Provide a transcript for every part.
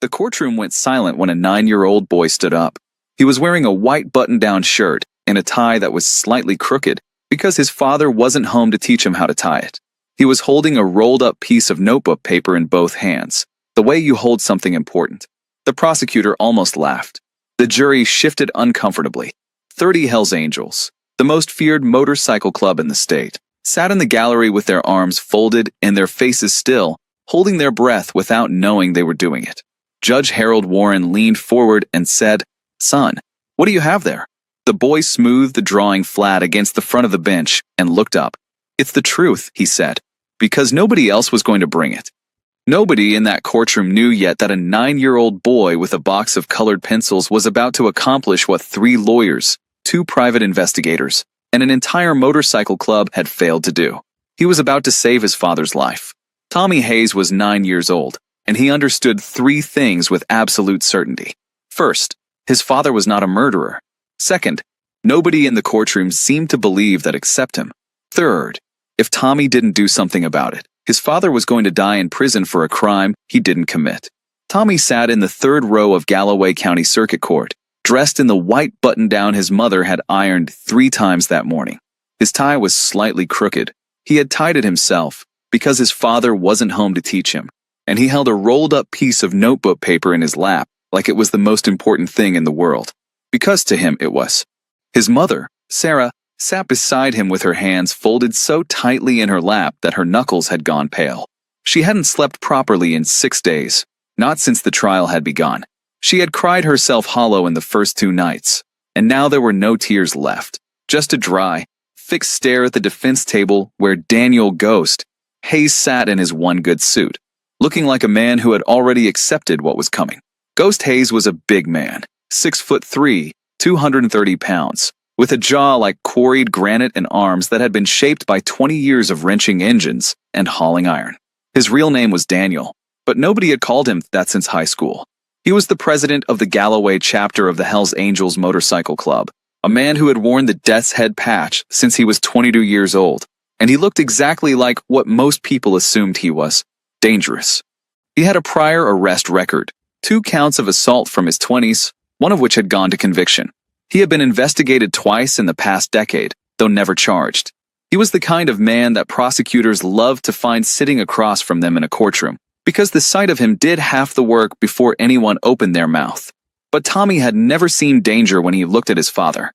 The courtroom went silent when a 9-year-old boy stood up. He was wearing a white button-down shirt and a tie that was slightly crooked because his father wasn't home to teach him how to tie it. He was holding a rolled-up piece of notebook paper in both hands, the way you hold something important. The prosecutor almost laughed. The jury shifted uncomfortably. 30 Hells Angels, the most feared motorcycle club in the state, sat in the gallery with their arms folded and their faces still, holding their breath without knowing they were doing it. Judge Harold Warren leaned forward and said, "Son, what do you have there?" The boy smoothed the drawing flat against the front of the bench and looked up. "It's the truth," he said, because nobody else was going to bring it. Nobody in that courtroom knew yet that a 9-year-old boy with a box of colored pencils was about to accomplish what 3 lawyers, 2 private investigators, and an entire motorcycle club had failed to do. He was about to save his father's life. Tommy Hayes was 9 years old, and he understood 3 things with absolute certainty. First, his father was not a murderer. Second, nobody in the courtroom seemed to believe that except him. Third, if Tommy didn't do something about it, his father was going to die in prison for a crime he didn't commit. Tommy sat in the 3rd row of Galloway County Circuit Court, dressed in the white button-down his mother had ironed 3 times that morning. His tie was slightly crooked. He had tied it himself because his father wasn't home to teach him, and he held a rolled-up piece of notebook paper in his lap like it was the most important thing in the world, because to him it was. His mother, Sarah, sat beside him with her hands folded so tightly in her lap that her knuckles had gone pale. She hadn't slept properly in 6 days, not since the trial had begun. She had cried herself hollow in the first 2 nights, and now there were no tears left, just a dry, fixed stare at the defense table where Daniel Ghost Hayes sat in his one good suit, looking like a man who had already accepted what was coming. Ghost Hayes was a big man, 6'3", 230 pounds, with a jaw like quarried granite and arms that had been shaped by 20 years of wrenching engines and hauling iron. His real name was Daniel, but nobody had called him that since high school. He was the president of the Galloway chapter of the Hells Angels Motorcycle Club, a man who had worn the Death's Head patch since he was 22 years old, and he looked exactly like what most people assumed he was: dangerous. He had a prior arrest record, 2 counts of assault from his 20s, one of which had gone to conviction. He had been investigated twice in the past decade, though never charged. He was the kind of man that prosecutors loved to find sitting across from them in a courtroom, because the sight of him did half the work before anyone opened their mouth. But Tommy had never seen danger when he looked at his father.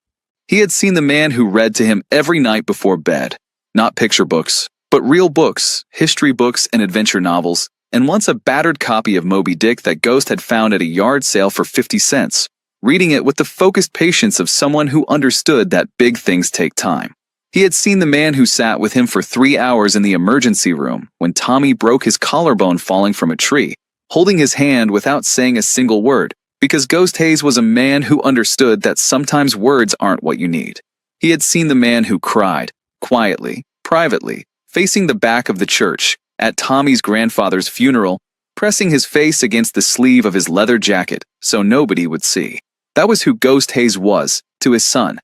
He had seen the man who read to him every night before bed, not picture books, but real books, history books and adventure novels, and once a battered copy of Moby Dick that Ghost had found at a yard sale for 50 cents, reading it with the focused patience of someone who understood that big things take time. He had seen the man who sat with him for 3 hours in the emergency room when Tommy broke his collarbone falling from a tree, holding his hand without saying a single word, because Ghost Hayes was a man who understood that sometimes words aren't what you need. He had seen the man who cried, quietly, privately, facing the back of the church, at Tommy's grandfather's funeral, pressing his face against the sleeve of his leather jacket so nobody would see. That was who Ghost Hayes was to his son.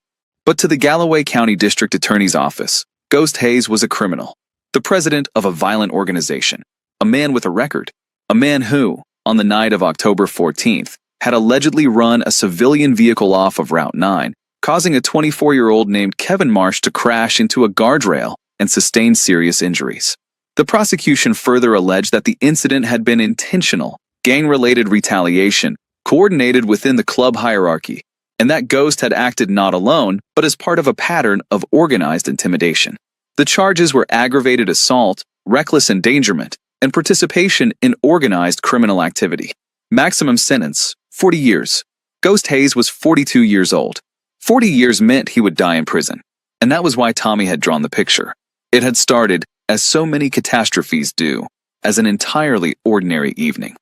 But to the Galloway County District Attorney's Office, Ghost Hayes was a criminal, the president of a violent organization, a man with a record, a man who, on the night of October 14th, had allegedly run a civilian vehicle off of Route 9, causing a 24-year-old named Kevin Marsh to crash into a guardrail and sustain serious injuries. The prosecution further alleged that the incident had been intentional, gang-related retaliation, coordinated within the club hierarchy, and that Ghost had acted not alone, but as part of a pattern of organized intimidation. The charges were aggravated assault, reckless endangerment, and participation in organized criminal activity. Maximum sentence, 40 years. Ghost Hayes was 42 years old. 40 years meant he would die in prison, and that was why Tommy had drawn the picture. It had started, as so many catastrophes do, as an entirely ordinary evening.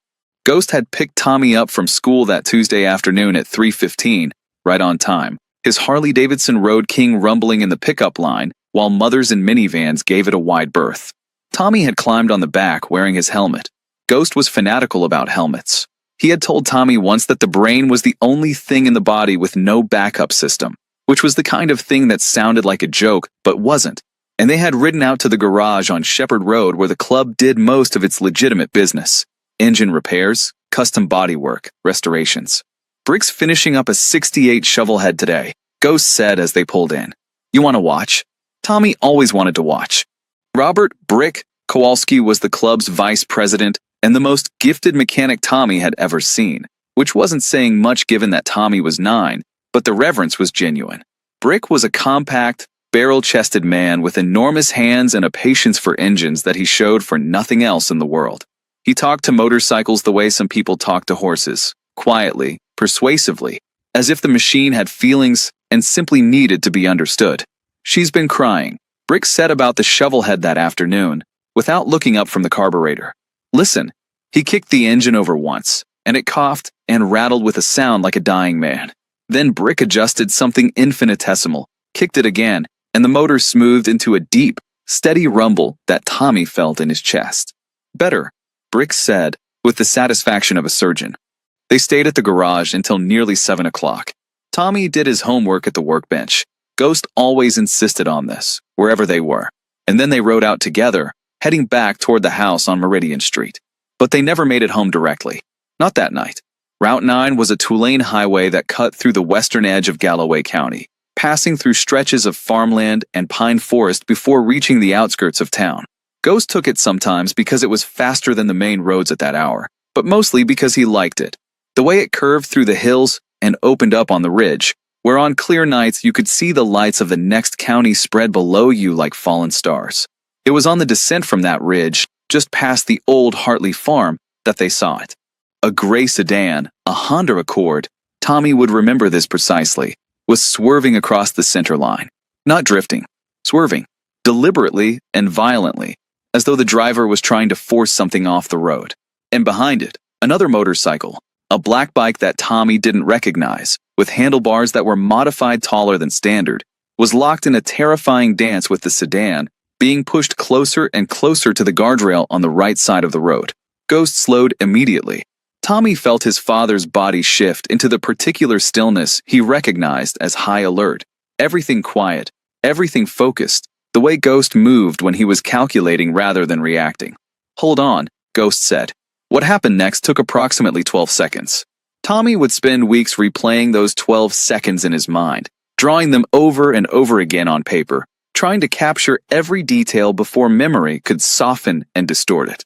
Ghost had picked Tommy up from school that Tuesday afternoon at 3:15, right on time, his Harley-Davidson Road King rumbling in the pickup line, while mothers in minivans gave it a wide berth. Tommy had climbed on the back wearing his helmet. Ghost was fanatical about helmets. He had told Tommy once that the brain was the only thing in the body with no backup system, which was the kind of thing that sounded like a joke but wasn't, and they had ridden out to the garage on Shepherd Road where the club did most of its legitimate business: engine repairs, custom bodywork, restorations. Brick's finishing up a '68 shovelhead today, Ghost said as they pulled in. You want to watch? Tommy always wanted to watch. Robert Brick Kowalski was the club's vice president and the most gifted mechanic Tommy had ever seen, which wasn't saying much given that Tommy was 9, but the reverence was genuine. Brick was a compact, barrel-chested man with enormous hands and a patience for engines that he showed for nothing else in the world. He talked to motorcycles the way some people talk to horses, quietly, persuasively, as if the machine had feelings and simply needed to be understood. She's been crying, Brick said about the shovelhead that afternoon, without looking up from the carburetor. Listen, he kicked the engine over once, and it coughed and rattled with a sound like a dying man. Then Brick adjusted something infinitesimal, kicked it again, and the motor smoothed into a deep, steady rumble that Tommy felt in his chest. Better, Brick said, with the satisfaction of a surgeon. They stayed at the garage until nearly 7 o'clock. Tommy did his homework at the workbench. Ghost always insisted on this, wherever they were. And then they rode out together, heading back toward the house on Meridian Street. But they never made it home directly. Not that night. Route 9 was a two-lane highway that cut through the western edge of Galloway County, passing through stretches of farmland and pine forest before reaching the outskirts of town. Ghost took it sometimes because it was faster than the main roads at that hour, but mostly because he liked it. The way it curved through the hills and opened up on the ridge, where on clear nights you could see the lights of the next county spread below you like fallen stars. It was on the descent from that ridge, just past the old Hartley farm, that they saw it. A gray sedan, a Honda Accord, Tommy would remember this precisely, was swerving across the center line. Not drifting, swerving, deliberately and violently, as though the driver was trying to force something off the road. And behind it, another motorcycle, a black bike that Tommy didn't recognize, with handlebars that were modified taller than standard, was locked in a terrifying dance with the sedan, being pushed closer and closer to the guardrail on the right side of the road. Ghost slowed immediately. Tommy felt his father's body shift into the particular stillness he recognized as high alert. Everything quiet, everything focused, the way Ghost moved when he was calculating rather than reacting. Hold on, Ghost said. What happened next took approximately 12 seconds. Tommy would spend weeks replaying those 12 seconds in his mind, drawing them over and over again on paper, trying to capture every detail before memory could soften and distort it.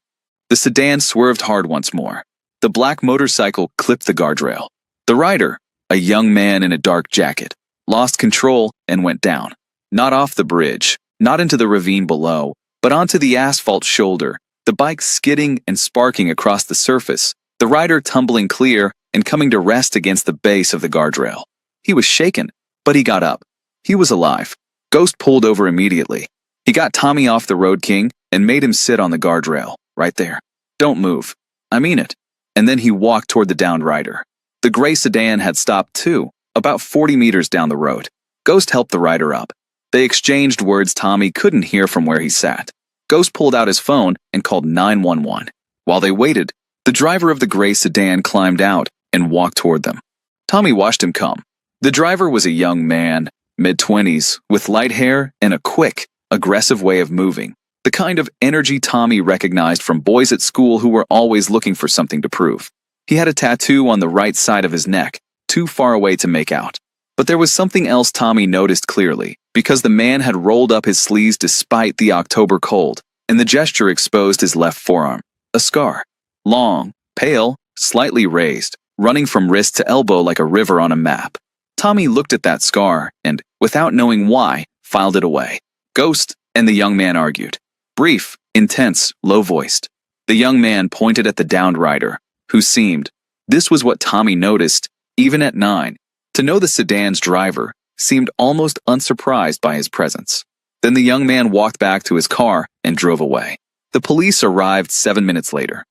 The sedan swerved hard once more. The black motorcycle clipped the guardrail. The rider, a young man in a dark jacket, lost control and went down. Not off the bridge, not into the ravine below, but onto the asphalt shoulder, the bike skidding and sparking across the surface, the rider tumbling clear and coming to rest against the base of the guardrail. He was shaken, but he got up. He was alive. Ghost pulled over immediately. He got Tommy off the Road King and made him sit on the guardrail, right there. Don't move. I mean it. And then he walked toward the downed rider. The gray sedan had stopped too, about 40 meters down the road. Ghost helped the rider up. They exchanged words Tommy couldn't hear from where he sat. Ghost pulled out his phone and called 911. While they waited, the driver of the gray sedan climbed out and walked toward them. Tommy watched him come. The driver was a young man, mid-20s, with light hair and a quick, aggressive way of moving. The kind of energy Tommy recognized from boys at school who were always looking for something to prove. He had a tattoo on the right side of his neck, too far away to make out. But there was something else Tommy noticed clearly, because the man had rolled up his sleeves despite the October cold, and the gesture exposed his left forearm. A scar. Long, pale, slightly raised, running from wrist to elbow like a river on a map. Tommy looked at that scar and, without knowing why, filed it away. Ghost and the young man argued. Brief, intense, low-voiced. The young man pointed at the downed rider, who seemed, this was what Tommy noticed, even at 9, to know the sedan's driver, seemed almost unsurprised by his presence. Then the young man walked back to his car and drove away. The police arrived 7 minutes later.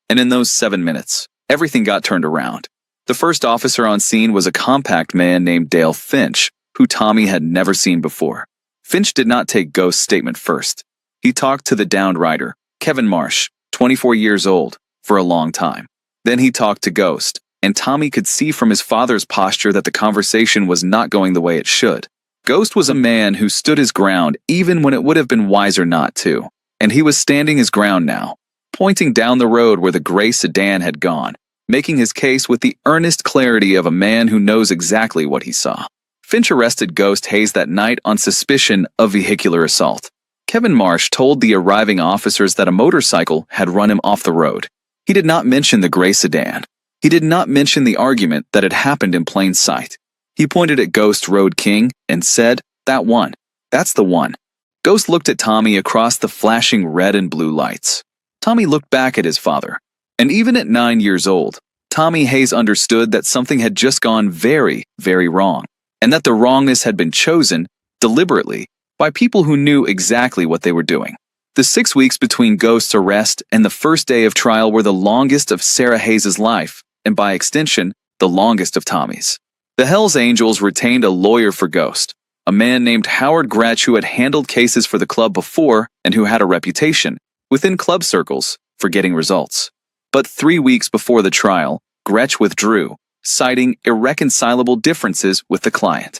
And in those 7 minutes, everything got turned around. The first officer on scene was a compact man named Dale Finch, who Tommy had never seen before. Finch did not take Ghost's statement first. He talked to the downed rider, Kevin Marsh, 24 years old, for a long time. Then he talked to Ghost, and Tommy could see from his father's posture that the conversation was not going the way it should. Ghost was a man who stood his ground even when it would have been wiser not to, and he was standing his ground now, pointing down the road where the gray sedan had gone, making his case with the earnest clarity of a man who knows exactly what he saw. Finch arrested Ghost Hayes that night on suspicion of vehicular assault. Kevin Marsh told the arriving officers that a motorcycle had run him off the road. He did not mention the gray sedan. He did not mention the argument that had happened in plain sight. He pointed at Ghost Road King and said, "That one. That's the one." Ghost looked at Tommy across the flashing red and blue lights. Tommy looked back at his father. And even at 9 years old, Tommy Hayes understood that something had just gone very, very wrong, and that the wrongness had been chosen, deliberately, by people who knew exactly what they were doing. The 6 weeks between Ghost's arrest and the first day of trial were the longest of Sarah Hayes' life, and by extension, the longest of Tommy's. The Hells Angels retained a lawyer for Ghost, a man named Howard Gretsch who had handled cases for the club before and who had a reputation, within club circles, for getting results. But 3 weeks before the trial, Gretsch withdrew, citing irreconcilable differences with the client.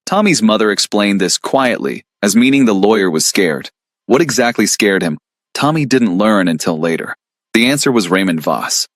Tommy's mother explained this quietly, as meaning the lawyer was scared. What exactly scared him? Tommy didn't learn until later. The answer was Raymond Voss.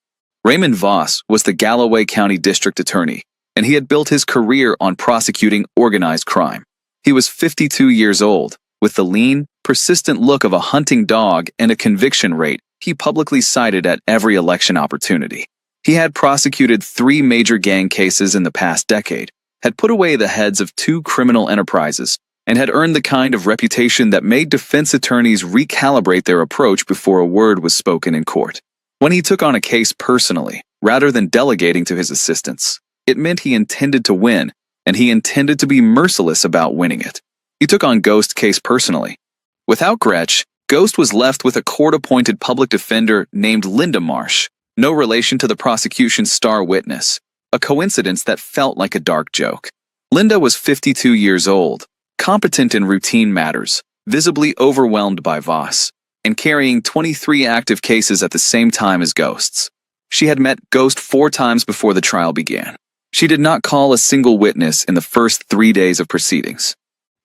Raymond Voss was the Galloway County District Attorney, and he had built his career on prosecuting organized crime. He was 52 years old, with the lean, persistent look of a hunting dog and a conviction rate he publicly cited at every election opportunity. He had prosecuted 3 major gang cases in the past decade, had put away the heads of 2 criminal enterprises, and had earned the kind of reputation that made defense attorneys recalibrate their approach before a word was spoken in court. When he took on a case personally, rather than delegating to his assistants, it meant he intended to win, and he intended to be merciless about winning it. He took on Ghost's case personally. Without Gretsch, Ghost was left with a court-appointed public defender named Linda Marsh, no relation to the prosecution's star witness, a coincidence that felt like a dark joke. Linda was 52 years old, competent in routine matters, visibly overwhelmed by Voss, and carrying 23 active cases at the same time as Ghost's. She had met Ghost 4 times before the trial began. She did not call a single witness in the first 3 days of proceedings.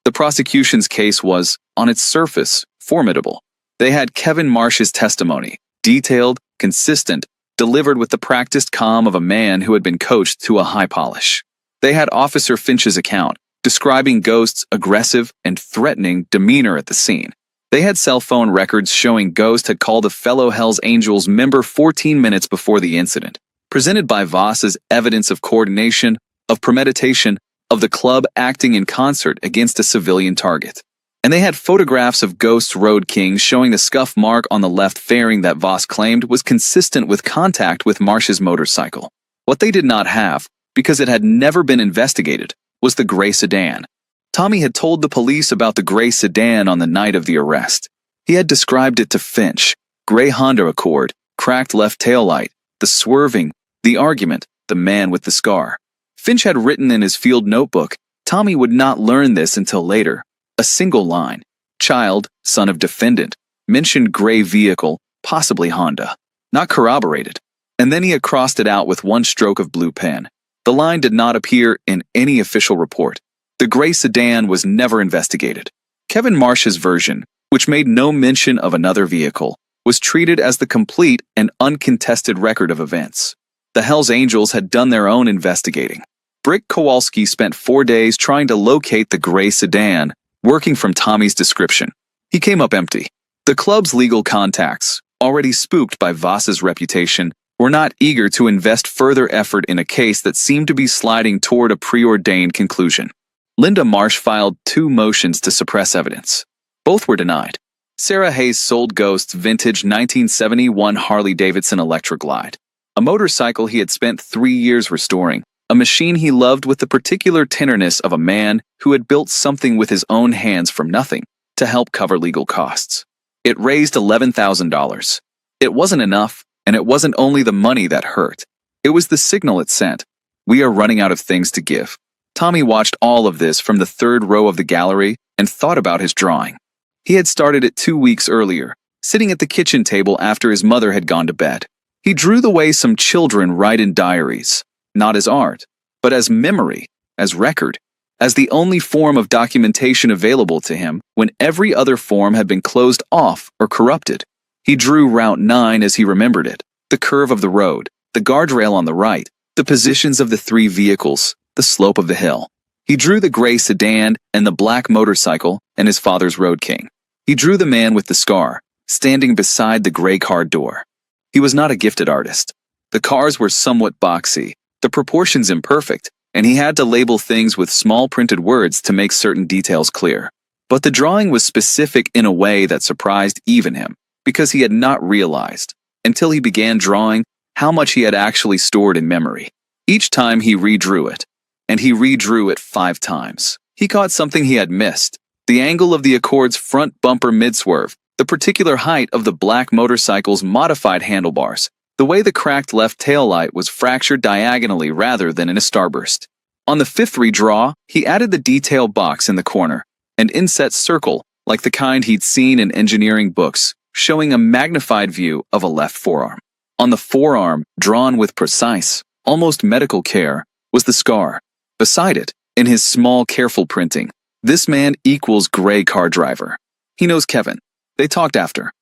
The prosecution's case was, on its surface, formidable. They had Kevin Marsh's testimony, detailed, consistent, delivered with the practiced calm of a man who had been coached to a high polish. They had Officer Finch's account, describing Ghost's aggressive and threatening demeanor at the scene. They had cell phone records showing Ghost had called a fellow Hells Angels member 14 minutes before the incident, presented by Voss as evidence of coordination, of premeditation, of the club acting in concert against a civilian target. And they had photographs of Ghost's Road King showing the scuff mark on the left fairing that Voss claimed was consistent with contact with Marsh's motorcycle. What they did not have, because it had never been investigated, was the gray sedan. Tommy had told the police about the gray sedan on the night of the arrest. He had described it to Finch: gray Honda Accord, cracked left taillight, the swerving, the argument, the man with the scar. Finch had written in his field notebook. Tommy would not learn this until later. A single line: child, son of defendant, mentioned gray vehicle, possibly Honda. Not corroborated. And then he had crossed it out with one stroke of blue pen. The line did not appear in any official report. The gray sedan was never investigated. Kevin Marsh's version, which made no mention of another vehicle, was treated as the complete and uncontested record of events. The Hells Angels had done their own investigating. Brick Kowalski spent 4 days trying to locate the gray sedan, working from Tommy's description. He came up empty. The club's legal contacts, already spooked by Voss's reputation, were not eager to invest further effort in a case that seemed to be sliding toward a preordained conclusion. Linda Marsh filed 2 motions to suppress evidence. Both were denied. Sarah Hayes sold Ghost's vintage 1971 Harley-Davidson Electra Glide, a motorcycle he had spent 3 years restoring, a machine he loved with the particular tenderness of a man who had built something with his own hands from nothing to help cover legal costs. It raised $11,000. It wasn't enough, and it wasn't only the money that hurt. It was the signal it sent. We are running out of things to give. Tommy watched all of this from the 3rd row of the gallery and thought about his drawing. He had started it 2 weeks earlier, sitting at the kitchen table after his mother had gone to bed. He drew the way some children write in diaries, not as art, but as memory, as record, as the only form of documentation available to him when every other form had been closed off or corrupted. He drew Route 9 as he remembered it, the curve of the road, the guardrail on the right, the positions of the three vehicles, the slope of the hill. He drew the gray sedan and the black motorcycle and his father's Road King. He drew the man with the scar, standing beside the gray car door. He was not a gifted artist. The cars were somewhat boxy, the proportions imperfect, and he had to label things with small printed words to make certain details clear. But the drawing was specific in a way that surprised even him, because he had not realized, until he began drawing, how much he had actually stored in memory. Each time he redrew it, and he redrew it 5 times. He caught something he had missed: the angle of the Accord's front bumper mid-swerve, the particular height of the black motorcycle's modified handlebars, the way the cracked left taillight was fractured diagonally rather than in a starburst. On the 5th redraw, he added the detail box in the corner, an inset circle like the kind he'd seen in engineering books, showing a magnified view of a left forearm. On the forearm, drawn with precise, almost medical care, was the scar. Beside it, in his small, careful printing, "This man equals gray car driver. He knows Kevin. They talked after."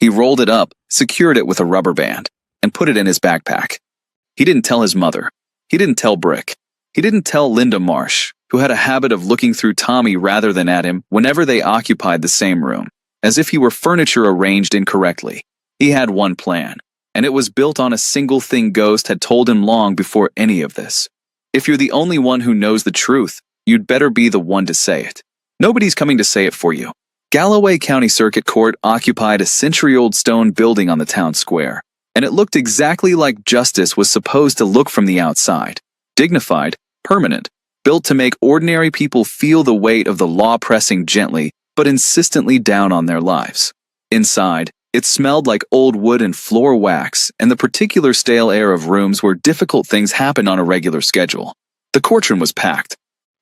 He rolled it up, secured it with a rubber band, and put it in his backpack. He didn't tell his mother. He didn't tell Brick. He didn't tell Linda Marsh, who had a habit of looking through Tommy rather than at him whenever they occupied the same room, as if he were furniture arranged incorrectly. He had one plan, and it was built on a single thing Ghost had told him long before any of this. If you're the only one who knows the truth, you'd better be the one to say it. Nobody's coming to say it for you. Galloway County Circuit Court occupied a century-old stone building on the town square, and it looked exactly like justice was supposed to look from the outside. Dignified, permanent, built to make ordinary people feel the weight of the law pressing gently but insistently down on their lives. Inside, it smelled like old wood and floor wax and the particular stale air of rooms where difficult things happen on a regular schedule. The courtroom was packed.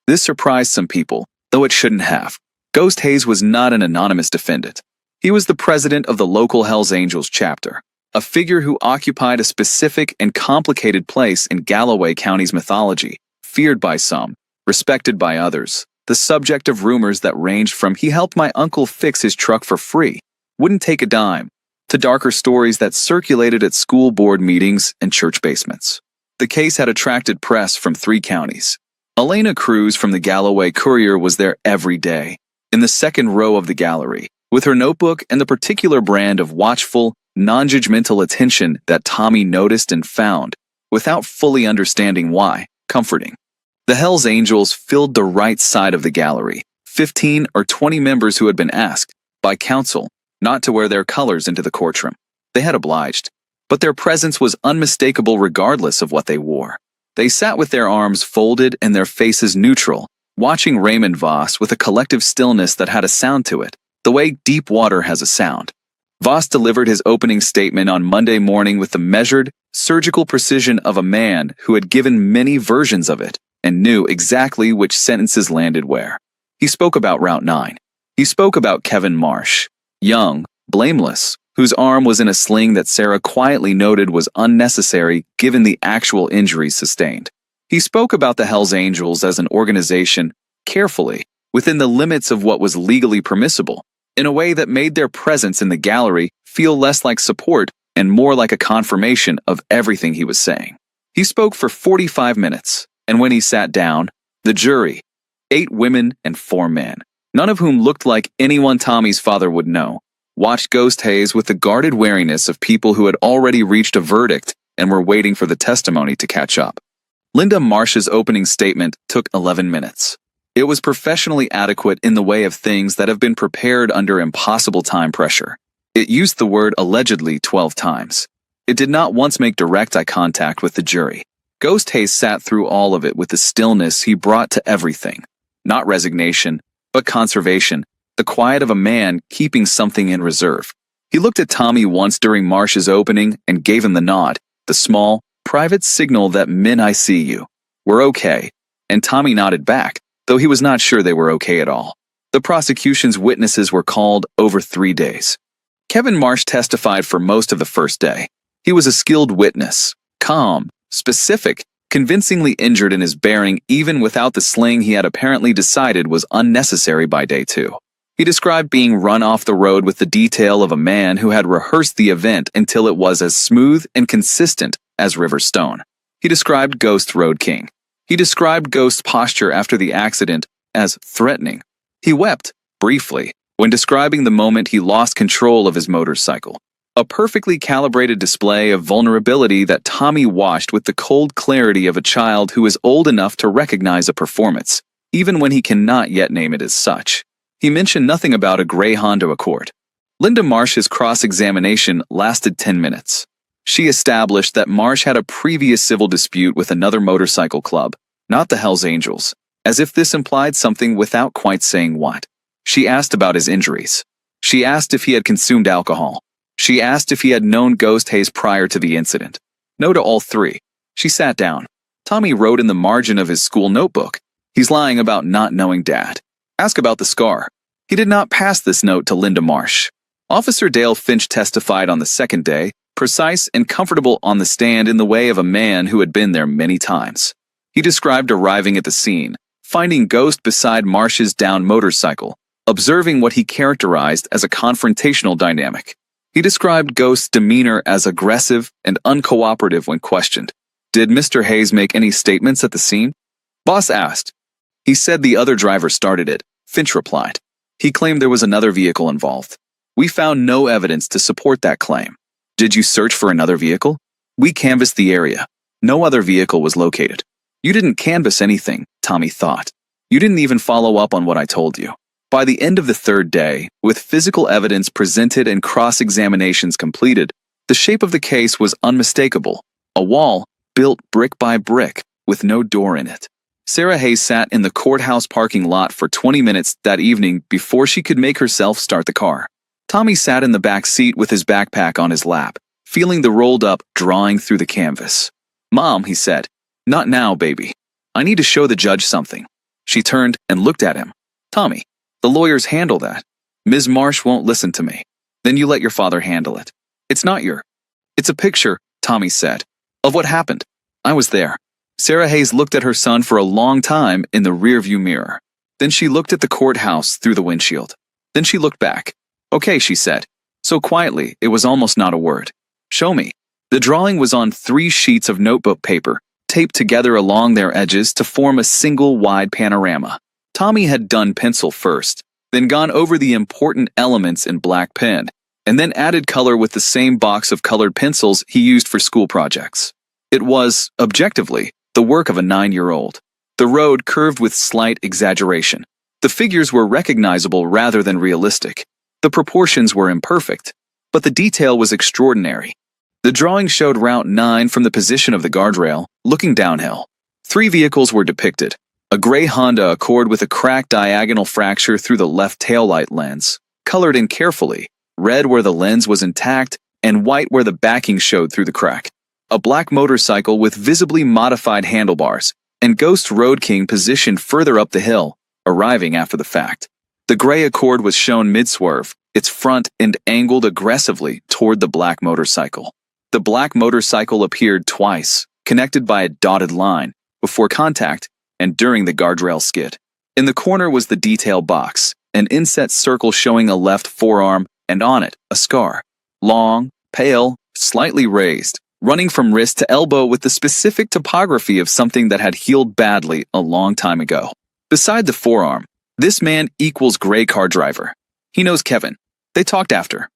This surprised some people, though it shouldn't have. Ghost Hayes was not an anonymous defendant. He was the president of the local Hells Angels chapter, a figure who occupied a specific and complicated place in Galloway County's mythology, feared by some, respected by others, the subject of rumors that ranged from "he helped my uncle fix his truck for free, wouldn't take a dime," to darker stories that circulated at school board meetings and church basements. The case had attracted press from 3 counties. Elena Cruz from the Galloway Courier was there every day, in the second row of the gallery, with her notebook and the particular brand of watchful, non-judgmental attention that Tommy noticed and found, without fully understanding why, comforting. The Hells Angels filled the right side of the gallery, 15 or 20 members who had been asked, by counsel, not to wear their colors into the courtroom. They had obliged, but their presence was unmistakable regardless of what they wore. They sat with their arms folded and their faces neutral, watching Raymond Voss with a collective stillness that had a sound to it, the way deep water has a sound. Voss delivered his opening statement on Monday morning with the measured, surgical precision of a man who had given many versions of it and knew exactly which sentences landed where. He spoke about Route 9. He spoke about Kevin Marsh, young, blameless, whose arm was in a sling that Sarah quietly noted was unnecessary given the actual injuries sustained. He spoke about the Hells Angels as an organization, carefully, within the limits of what was legally permissible, in a way that made their presence in the gallery feel less like support and more like a confirmation of everything he was saying. He spoke for 45 minutes, and when he sat down, the jury, 8 women and 4 men, none of whom looked like anyone Tommy's father would know, watched Ghost Hayes with the guarded wariness of people who had already reached a verdict and were waiting for the testimony to catch up. Linda Marsh's opening statement took 11 minutes. It was professionally adequate in the way of things that have been prepared under impossible time pressure. It used the word allegedly 12 times. It did not once make direct eye contact with the jury. Ghost Hayes sat through all of it with the stillness he brought to everything. Not resignation, but conservation, the quiet of a man keeping something in reserve. He looked at Tommy once during Marsh's opening and gave him the nod, the small, private signal that "men, I see you. We're okay." And Tommy nodded back, though he was not sure they were okay at all. The prosecution's witnesses were called over 3 days. Kevin Marsh testified for most of the first day. He was a skilled witness, calm, specific, convincingly injured in his bearing even without the sling he had apparently decided was unnecessary by day 2. He described being run off the road with the detail of a man who had rehearsed the event until it was as smooth and consistent as River Stone. He described Ghost Road King. He described Ghost's posture after the accident as threatening. He wept, briefly, when describing the moment he lost control of his motorcycle. A perfectly calibrated display of vulnerability that Tommy watched with the cold clarity of a child who is old enough to recognize a performance, even when he cannot yet name it as such. He mentioned nothing about a gray Honda Accord. Linda Marsh's cross-examination lasted 10 minutes. She established that Marsh had a previous civil dispute with another motorcycle club, not the Hells Angels, as if this implied something without quite saying what. She asked about his injuries. She asked if he had consumed alcohol. She asked if he had known Ghost Hayes prior to the incident. No to all three. She sat down. Tommy wrote in the margin of his school notebook, "He's lying about not knowing Dad. Ask about the scar." He did not pass this note to Linda Marsh. Officer Dale Finch testified on the second day, precise and comfortable on the stand in the way of a man who had been there many times. He described arriving at the scene, finding Ghost beside Marsh's downed motorcycle, observing what he characterized as a confrontational dynamic. He described Ghost's demeanor as aggressive and uncooperative when questioned. "Did Mr. Hayes make any statements at the scene?" Boss asked. "He said the other driver started it," Finch replied. "He claimed there was another vehicle involved. We found no evidence to support that claim." "Did you search for another vehicle?" "We canvassed the area. No other vehicle was located." "You didn't canvass anything," Tommy thought. "You didn't even follow up on what I told you." By the end of the third day, with physical evidence presented and cross-examinations completed, the shape of the case was unmistakable. A wall, built brick by brick, with no door in it. Sarah Hayes sat in the courthouse parking lot for 20 minutes that evening before she could make herself start the car. Tommy sat in the back seat with his backpack on his lap, feeling the rolled-up drawing through the canvas. "Mom," he said, "not now, baby. I need to show the judge something." She turned and looked at him. "Tommy, the lawyers handle that. Ms. Marsh won't listen to me. Then you let your father handle it. It's not your—" "It's a picture," Tommy said, "of what happened. I was there." Sarah Hayes looked at her son for a long time in the rearview mirror. Then she looked at the courthouse through the windshield. Then she looked back. "Okay," she said, so quietly it was almost not a word. "Show me." The drawing was on 3 sheets of notebook paper, taped together along their edges to form a single wide panorama. Tommy had done pencil first, then gone over the important elements in black pen, and then added color with the same box of colored pencils he used for school projects. It was, objectively, the work of a 9-year-old. The road curved with slight exaggeration. The figures were recognizable rather than realistic. The proportions were imperfect, but the detail was extraordinary. The drawing showed Route 9 from the position of the guardrail, looking downhill. 3 vehicles were depicted. A gray Honda Accord with a cracked diagonal fracture through the left taillight lens, colored in carefully, red where the lens was intact and white where the backing showed through the crack. A black motorcycle with visibly modified handlebars, and Ghost Road King positioned further up the hill, arriving after the fact. The gray Accord was shown mid-swerve, its front end angled aggressively toward the black motorcycle. The black motorcycle appeared twice, connected by a dotted line, before contact and during the guardrail skid. In the corner was the detail box, an inset circle showing a left forearm, and on it, a scar. Long, pale, slightly raised, running from wrist to elbow with the specific topography of something that had healed badly a long time ago. Beside the forearm, this man equals gray car driver. He knows Kevin. They talked after.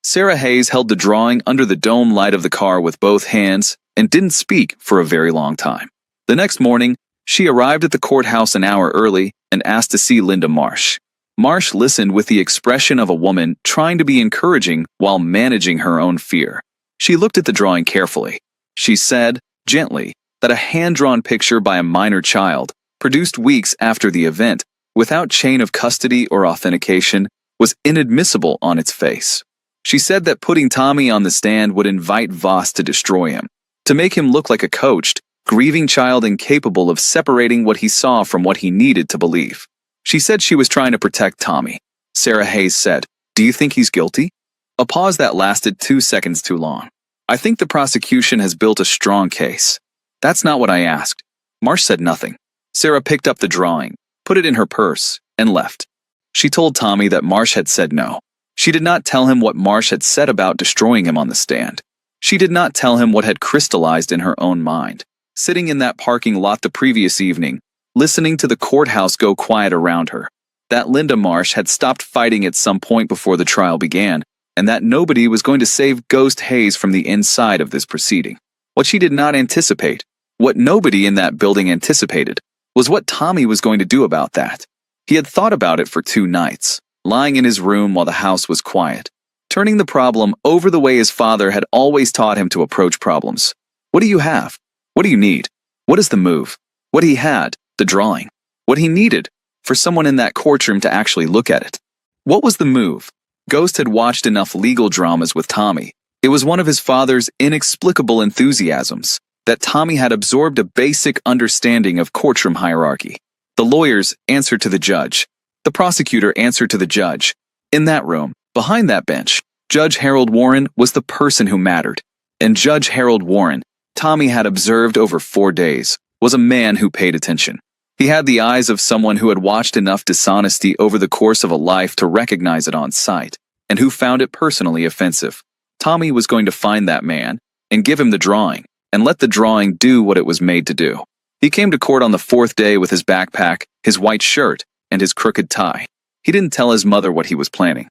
Sarah Hayes held the drawing under the dome light of the car with both hands and didn't speak for a very long time. The next morning, she arrived at the courthouse an hour early and asked to see Linda Marsh. Marsh listened with the expression of a woman trying to be encouraging while managing her own fear. She looked at the drawing carefully. She said, gently, that a hand-drawn picture by a minor child, produced weeks after the event, without chain of custody or authentication, was inadmissible on its face. She said that putting Tommy on the stand would invite Voss to destroy him, to make him look like a coached, grieving child incapable of separating what he saw from what he needed to believe. She said she was trying to protect Tommy. Sarah Hayes said, "Do you think he's guilty?" A pause that lasted 2 seconds too long. "I think the prosecution has built a strong case." "That's not what I asked." Marsh said nothing. Sarah picked up the drawing, put it in her purse, and left. She told Tommy that Marsh had said no. She did not tell him what Marsh had said about destroying him on the stand. She did not tell him what had crystallized in her own mind. Sitting in that parking lot the previous evening, listening to the courthouse go quiet around her, that Linda Marsh had stopped fighting at some point before the trial began, and that nobody was going to save Ghost Hayes from the inside of this proceeding. What she did not anticipate, what nobody in that building anticipated, was what Tommy was going to do about that. He had thought about it for 2 nights, lying in his room while the house was quiet, turning the problem over the way his father had always taught him to approach problems. What do you have? What do you need? What is the move? What he had, the drawing. What he needed, for someone in that courtroom to actually look at it. What was the move? Ghost had watched enough legal dramas with Tommy. It was one of his father's inexplicable enthusiasms that Tommy had absorbed a basic understanding of courtroom hierarchy. The lawyers answered to the judge. The prosecutor answered to the judge. In that room, behind that bench, Judge Harold Warren was the person who mattered. And Judge Harold Warren, Tommy had observed over 4 days, was a man who paid attention. He had the eyes of someone who had watched enough dishonesty over the course of a life to recognize it on sight, and who found it personally offensive. Tommy was going to find that man, and give him the drawing, and let the drawing do what it was made to do. He came to court on the 4th day with his backpack, his white shirt, and his crooked tie. He didn't tell his mother what he was planning.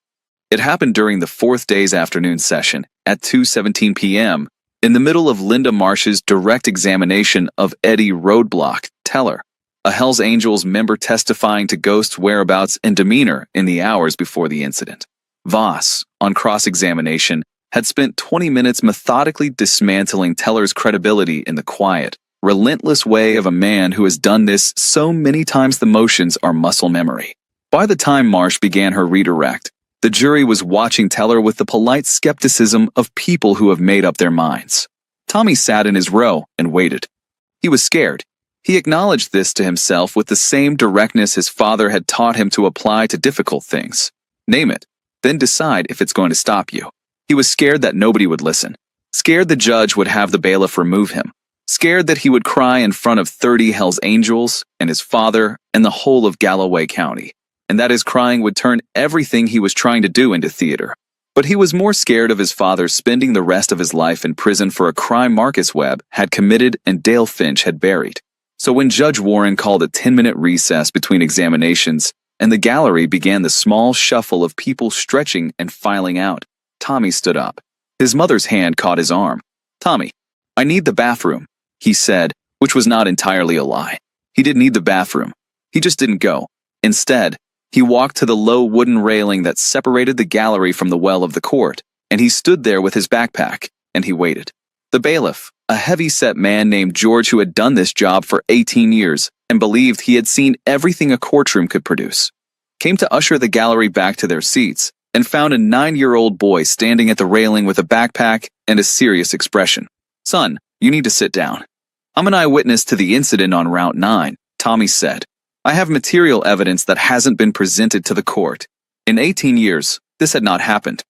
It happened during the 4th day's afternoon session, at 2:17 p.m., in the middle of Linda Marsh's direct examination of Eddie Roadblock, teller, a Hells Angels member testifying to Ghost's whereabouts and demeanor in the hours before the incident. Voss, on cross-examination, had spent 20 minutes methodically dismantling Teller's credibility in the quiet, relentless way of a man who has done this so many times the motions are muscle memory. By the time Marsh began her redirect, the jury was watching Teller with the polite skepticism of people who have made up their minds. Tommy sat in his row and waited. He was scared. He acknowledged this to himself with the same directness his father had taught him to apply to difficult things. Name it, then decide if it's going to stop you. He was scared that nobody would listen. Scared the judge would have the bailiff remove him. Scared that he would cry in front of 30 Hells Angels and his father and the whole of Galloway County, and that his crying would turn everything he was trying to do into theater. But he was more scared of his father spending the rest of his life in prison for a crime Marcus Webb had committed and Dale Finch had buried. So when Judge Warren called a 10-minute recess between examinations and the gallery began the small shuffle of people stretching and filing out, Tommy stood up. His mother's hand caught his arm. "Tommy, I need the bathroom," he said, which was not entirely a lie. He didn't need the bathroom. He just didn't go. Instead, he walked to the low wooden railing that separated the gallery from the well of the court, and he stood there with his backpack, and he waited. The bailiff, a heavy-set man named George who had done this job for 18 years and believed he had seen everything a courtroom could produce, came to usher the gallery back to their seats and found a 9-year-old boy standing at the railing with a backpack and a serious expression. "Son, you need to sit down. I'm an eyewitness to the incident on Route 9, Tommy said. I have material evidence that hasn't been presented to the court. In 18 years, this had not happened."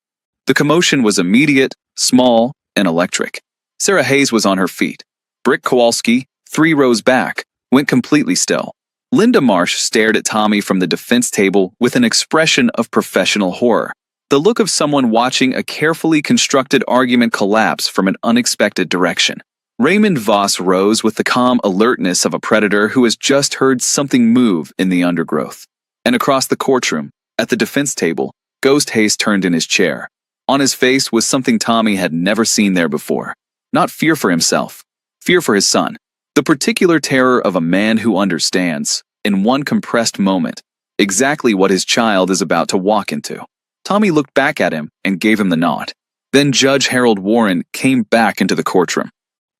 The commotion was immediate, small, and electric. Sarah Hayes was on her feet. Brick Kowalski, 3 rows back, went completely still. Linda Marsh stared at Tommy from the defense table with an expression of professional horror, the look of someone watching a carefully constructed argument collapse from an unexpected direction. Raymond Voss rose with the calm alertness of a predator who has just heard something move in the undergrowth. And across the courtroom, at the defense table, Ghost Hayes turned in his chair. On his face was something Tommy had never seen there before. Not fear for himself, fear for his son. The particular terror of a man who understands, in one compressed moment, exactly what his child is about to walk into. Tommy looked back at him and gave him the nod. Then Judge Harold Warren came back into the courtroom.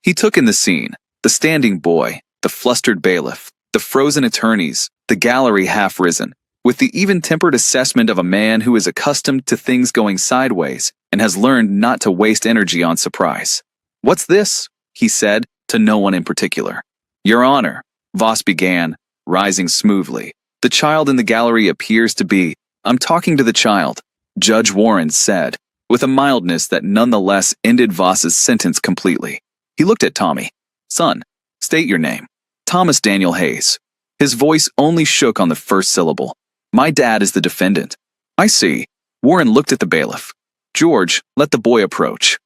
He took in the scene, the standing boy, the flustered bailiff, the frozen attorneys, the gallery half risen, with the even-tempered assessment of a man who is accustomed to things going sideways and has learned not to waste energy on surprise. "What's this?" he said, to no one in particular. "Your Honor," Voss began, rising smoothly. "The child in the gallery appears to be—" "I'm talking to the child," Judge Warren said, with a mildness that nonetheless ended Voss's sentence completely. He looked at Tommy. "Son, state your name." "Thomas Daniel Hayes." His voice only shook on the first syllable. "My dad is the defendant." "I see." Warren looked at the bailiff. "George, let the boy approach."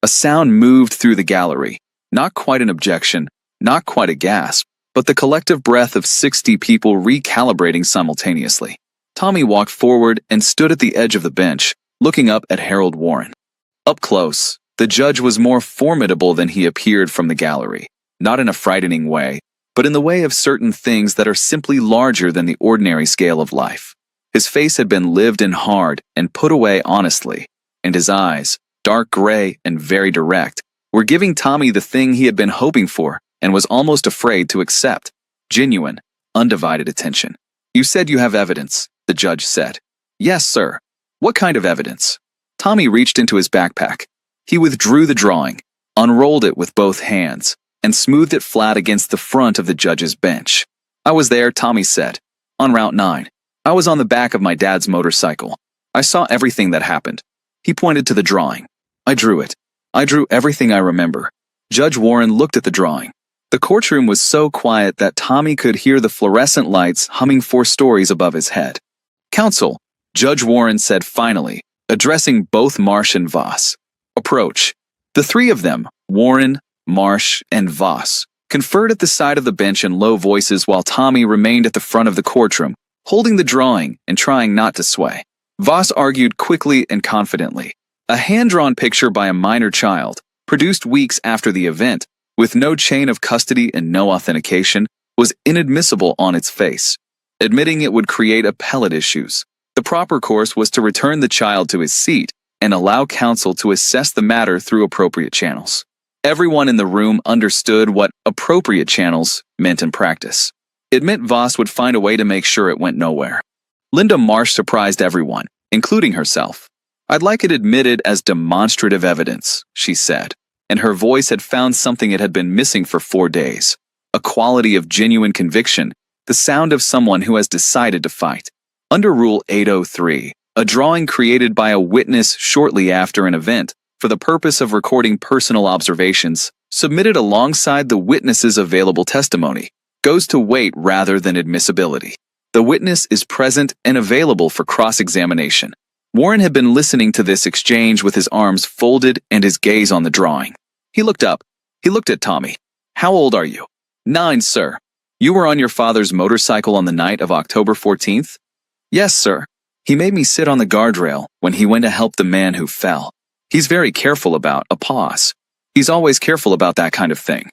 A sound moved through the gallery. Not quite an objection, not quite a gasp, but the collective breath of 60 people recalibrating simultaneously. Tommy walked forward and stood at the edge of the bench, looking up at Harold Warren. Up close, the judge was more formidable than he appeared from the gallery, not in a frightening way, but in the way of certain things that are simply larger than the ordinary scale of life. His face had been lived in hard and put away honestly, and his eyes, dark gray and very direct, were giving Tommy the thing he had been hoping for and was almost afraid to accept: genuine, undivided attention. "You said you have evidence," the judge said. "Yes, sir." "What kind of evidence?" Tommy reached into his backpack. He withdrew the drawing, unrolled it with both hands, and smoothed it flat against the front of the judge's bench. "I was there," Tommy said, "on Route 9. I was on the back of my dad's motorcycle. I saw everything that happened." He pointed to the drawing. "I drew it. I drew everything I remember." Judge Warren looked at the drawing. The courtroom was so quiet that Tommy could hear the fluorescent lights humming 4 stories above his head. "Counsel," Judge Warren said finally, addressing both Marsh and Voss. "Approach." The 3 of them, Warren, Marsh, and Voss, conferred at the side of the bench in low voices while Tommy remained at the front of the courtroom, holding the drawing and trying not to sway. Voss argued quickly and confidently. A hand-drawn picture by a minor child, produced weeks after the event, with no chain of custody and no authentication, was inadmissible on its face. Admitting it would create appellate issues. The proper course was to return the child to his seat and allow counsel to assess the matter through appropriate channels. Everyone in the room understood what appropriate channels meant in practice. It meant Voss would find a way to make sure it went nowhere. Linda Marsh surprised everyone, including herself. "I'd like it admitted as demonstrative evidence," she said, and her voice had found something it had been missing for 4 days. A quality of genuine conviction, the sound of someone who has decided to fight. Under Rule 803, a drawing created by a witness shortly after an event for the purpose of recording personal observations, submitted alongside the witness's available testimony, goes to weight rather than admissibility. The witness is present and available for cross-examination. Warren had been listening to this exchange with his arms folded and his gaze on the drawing. He looked up. He looked at Tommy. "How old are you?" "9, sir." "You were on your father's motorcycle on the night of October 14th? "Yes, sir. He made me sit on the guardrail when he went to help the man who fell. He's very careful about," a pause. "He's always careful about that kind of thing."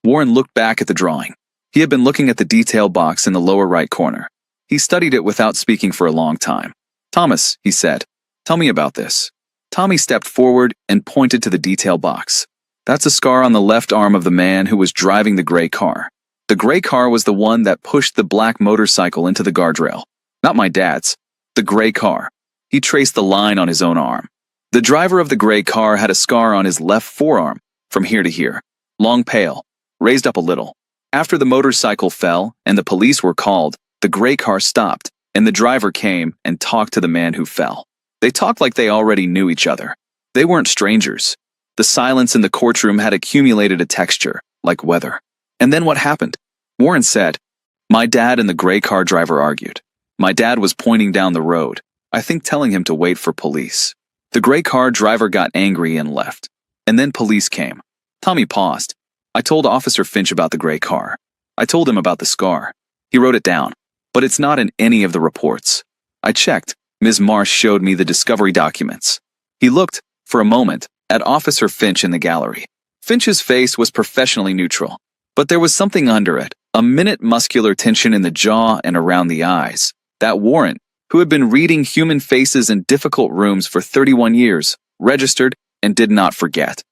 Warren looked back at the drawing. He had been looking at the detail box in the lower right corner. He studied it without speaking for a long time. "Thomas," he said, "tell me about this." Tommy stepped forward and pointed to the detail box. "That's a scar on the left arm of the man who was driving the gray car. The gray car was the one that pushed the black motorcycle into the guardrail. Not my dad's. The gray car." He traced the line on his own arm. "The driver of the gray car had a scar on his left forearm, from here to here. Long pale, raised up a little. After the motorcycle fell and the police were called, the gray car stopped, and the driver came and talked to the man who fell. They talked like they already knew each other. They weren't strangers. The silence in the courtroom had accumulated a texture, like weather. And then what happened?" Warren said, "My dad and the gray car driver argued. My dad was pointing down the road, I think telling him to wait for police. The gray car driver got angry and left. And then police came." Tommy paused. "I told Officer Finch about the gray car. I told him about the scar. He wrote it down. But it's not in any of the reports. I checked. Ms. Marsh showed me the discovery documents." He looked, for a moment, at Officer Finch in the gallery. Finch's face was professionally neutral, but there was something under it, a minute muscular tension in the jaw and around the eyes, that Warren, who had been reading human faces in difficult rooms for 31 years, registered and did not forget.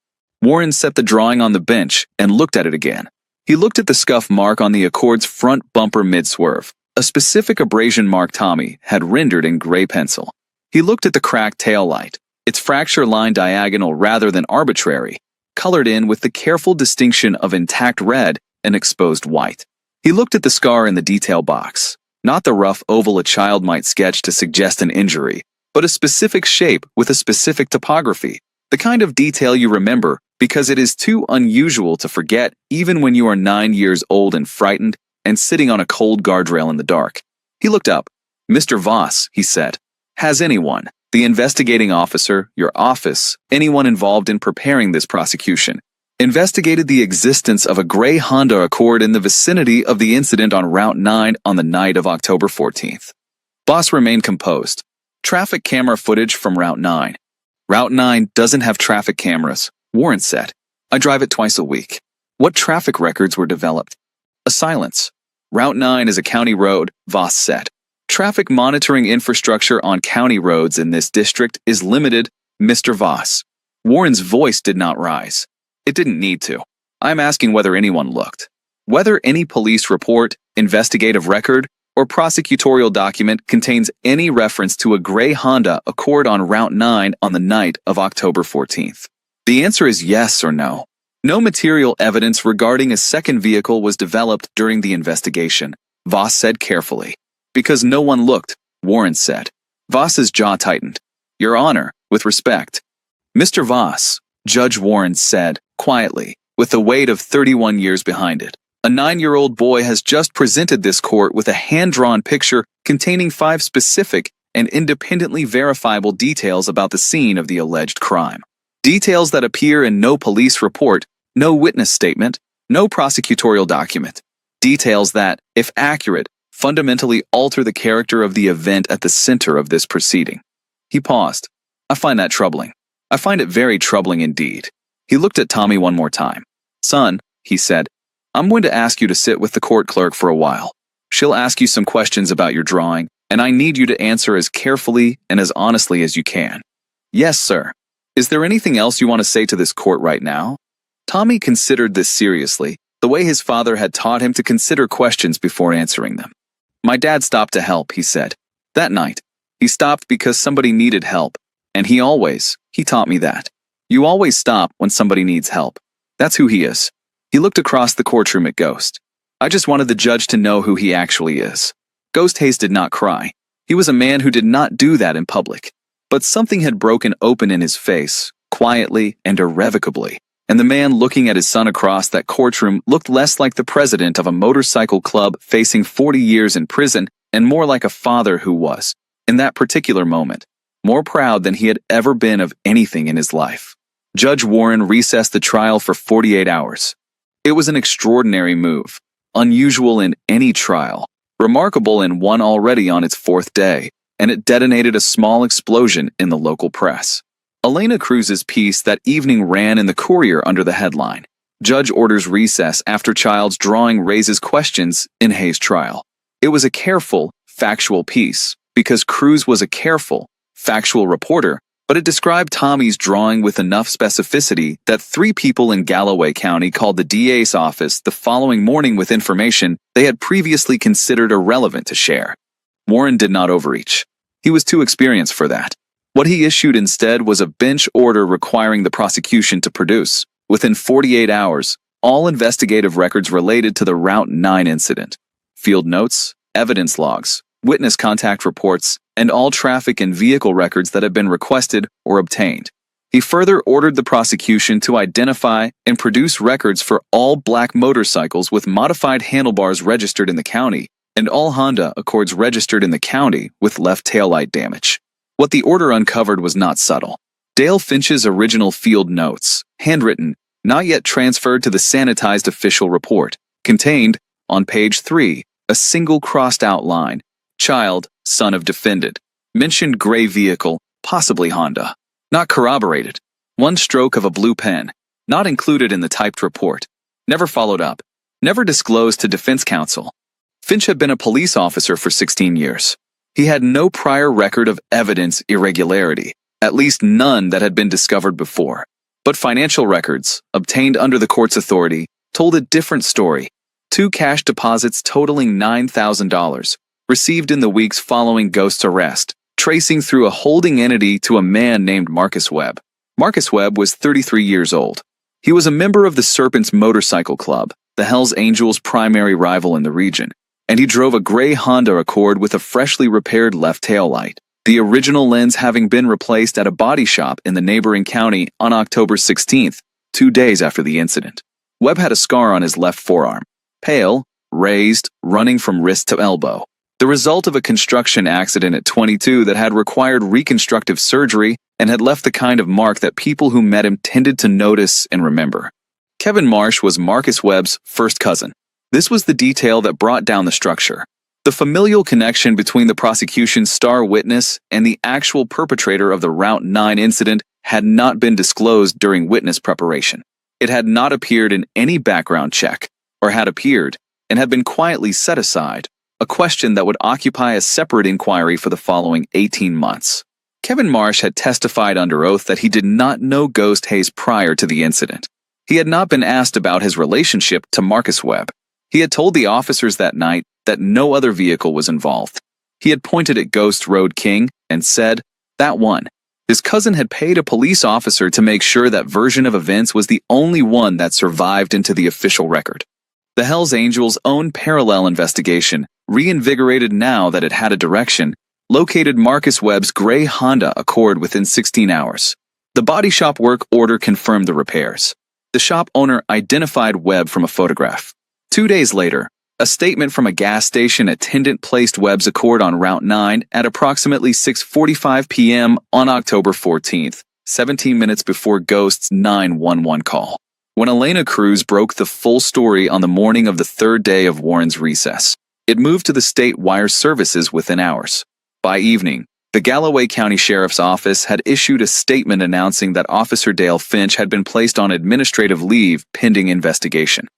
Warren set the drawing on the bench and looked at it again. He looked at the scuff mark on the Accord's front bumper mid-swerve, a specific abrasion mark Tommy had rendered in gray pencil. He looked at the cracked taillight, its fracture line diagonal rather than arbitrary, colored in with the careful distinction of intact red and exposed white. He looked at the scar in the detail box, not the rough oval a child might sketch to suggest an injury, but a specific shape with a specific topography, the kind of detail you remember because it is too unusual to forget even when you are 9 years old and frightened and sitting on a cold guardrail in the dark. He looked up. "Mr. Voss," he said, "has anyone, The investigating officer, your office, anyone involved in preparing this prosecution, investigated the existence of a gray Honda Accord in the vicinity of the incident on Route 9 on the night of October 14th. Boss remained composed. Traffic camera footage from Route 9. Route 9 doesn't have traffic cameras, Warren said. I drive it twice a week. What traffic records were developed? A silence. Route 9 is a county road, Voss said. Traffic monitoring infrastructure on county roads in this district is limited, Mr. Voss. Warren's voice did not rise. It didn't need to. I'm asking whether anyone looked. Whether any police report, investigative record, or prosecutorial document contains any reference to a gray Honda Accord on Route 9 on the night of October 14th. The answer is yes or no. No material evidence regarding a second vehicle was developed during the investigation, Voss said carefully. Because no one looked, Warren said. Voss's jaw tightened. Your Honor, with respect. Mr. Voss, Judge Warren said, quietly, with the weight of 31 years behind it. A 9-year-old boy has just presented this court with a hand-drawn picture containing 5 specific and independently verifiable details about the scene of the alleged crime. Details that appear in no police report, no witness statement, no prosecutorial document. Details that, if accurate, fundamentally alter the character of the event at the center of this proceeding. He paused. I find that troubling. I find it very troubling indeed. He looked at Tommy one more time. Son, he said, I'm going to ask you to sit with the court clerk for a while. She'll ask you some questions about your drawing, and I need you to answer as carefully and as honestly as you can. Yes, sir. Is there anything else you want to say to this court right now? Tommy considered this seriously, the way his father had taught him to consider questions before answering them. My dad stopped to help, he said. That night, he stopped because somebody needed help, and he taught me that. You always stop when somebody needs help. That's who he is. He looked across the courtroom at Ghost. I just wanted the judge to know who he actually is. Ghost Hayes did not cry. He was a man who did not do that in public. But something had broken open in his face, quietly and irrevocably, and the man looking at his son across that courtroom looked less like the president of a motorcycle club facing 40 years in prison and more like a father who was, in that particular moment, more proud than he had ever been of anything in his life. Judge Warren recessed the trial for 48 hours. It was an extraordinary move, unusual in any trial, remarkable in one already on its 4th day, and it detonated a small explosion in the local press. Elena Cruz's piece that evening ran in the Courier under the headline, Judge Orders Recess After Child's Drawing Raises Questions in Hayes' Trial. It was a careful, factual piece, because Cruz was a careful, factual reporter, but it described Tommy's drawing with enough specificity that 3 people in Galloway County called the DA's office the following morning with information they had previously considered irrelevant to share. Warren did not overreach. He was too experienced for that. What he issued instead was a bench order requiring the prosecution to produce, within 48 hours, all investigative records related to the Route 9 incident. Field notes, evidence logs, witness contact reports, and all traffic and vehicle records that had been requested or obtained. He further ordered the prosecution to identify and produce records for all black motorcycles with modified handlebars registered in the county, and all Honda Accords registered in the county with left taillight damage. What the order uncovered was not subtle. Dale Finch's original field notes, handwritten, not yet transferred to the sanitized official report, contained, on page 3, a single crossed-out line, child, son of defendant, mentioned gray vehicle, possibly Honda. Not corroborated. One stroke of a blue pen, not included in the typed report. Never followed up. Never disclosed to defense counsel. Finch had been a police officer for 16 years. He had no prior record of evidence irregularity, at least none that had been discovered before. But financial records, obtained under the court's authority, told a different story. 2 cash deposits totaling $9,000, received in the weeks following Ghost's arrest, tracing through a holding entity to a man named Marcus Webb. Marcus Webb was 33 years old. He was a member of the Serpents Motorcycle Club, the Hells Angels' primary rival in the region, and he drove a gray Honda Accord with a freshly repaired left taillight, the original lens having been replaced at a body shop in the neighboring county on October 16th, 2 days after the incident. Webb had a scar on his left forearm, pale, raised, running from wrist to elbow. the result of a construction accident at 22 that had required reconstructive surgery and had left the kind of mark that people who met him tended to notice and remember. Kevin Marsh was Marcus Webb's first cousin. This was the detail that brought down the structure. The familial connection between the prosecution's star witness and the actual perpetrator of the Route 9 incident had not been disclosed during witness preparation. It had not appeared in any background check, or had appeared, and had been quietly set aside, a question that would occupy a separate inquiry for the following 18 months. Kevin Marsh had testified under oath that he did not know Ghost Hayes prior to the incident. He had not been asked about his relationship to Marcus Webb. He had told the officers that night that no other vehicle was involved. He had pointed at Ghost Road King and said, "That one." His cousin had paid a police officer to make sure that version of events was the only one that survived into the official record. The Hells Angels' own parallel investigation, reinvigorated now that it had a direction, located Marcus Webb's gray Honda Accord within 16 hours. The body shop work order confirmed the repairs. The shop owner identified Webb from a photograph. 2 days later, a statement from a gas station attendant placed Webb's Accord on Route 9 at approximately 6:45 p.m. on October 14th, 17 minutes before Ghost's 911 call. When Elena Cruz broke the full story on the morning of the third day of Warren's recess, it moved to the state wire services within hours. By evening, the Galloway County Sheriff's Office had issued a statement announcing that Officer Dale Finch had been placed on administrative leave pending investigation.